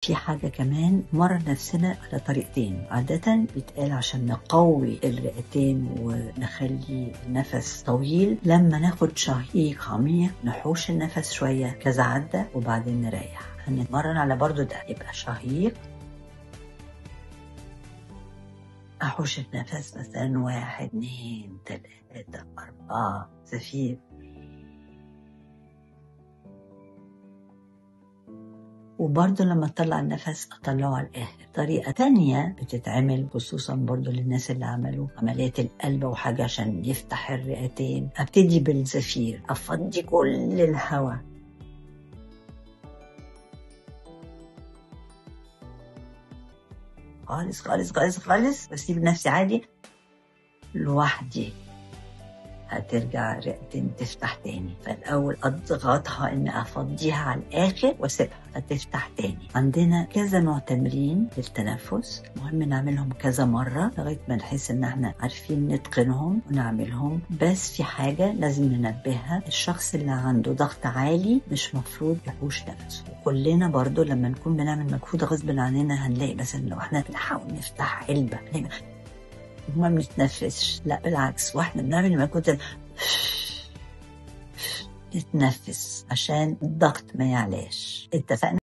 في حاجة كمان مرة نفسنا على طريقتين، عادة بيتقال عشان نقوي الرئتين ونخلي النفس طويل. لما ناخد شهيق عميق نحوش النفس شوية كذا عدة وبعدين نريح. هنتمرن على برضو ده، يبقى شهيق، أحوش النفس مثلا 1 2 3 4 زفير، وبرضه لما اطلع النفس اطلعه على الاخر. طريقة تانية بتتعمل خصوصا برضه للناس اللي عملوا عملية القلب وحاجة عشان يفتح الرئتين. ابتدي بالزفير، افضي كل الهواء خالص خالص خالص خالص، بسيب نفسي عادي لوحدي. هترجع الرئتين تفتح تاني. فالأول أضغطها إن أفضيها على الآخر واسيبها هتفتح تاني. عندنا كذا نوع تمرين للتنفس، مهم نعملهم كذا مرة لغاية ما نحس إن احنا عارفين نتقنهم ونعملهم. بس في حاجة لازم ننبهها، الشخص اللي عنده ضغط عالي مش مفروض يحوش نفسه. كلنا برضو لما نكون بنعمل مجهود غصب عننا هنلاقي مثلا لو احنا بنحاول نفتح علبة وما بنتنفسش، لا بالعكس، واحنا بنعمل مجهود نتنفس عشان الضغط ما يعلاش. اتفقنا؟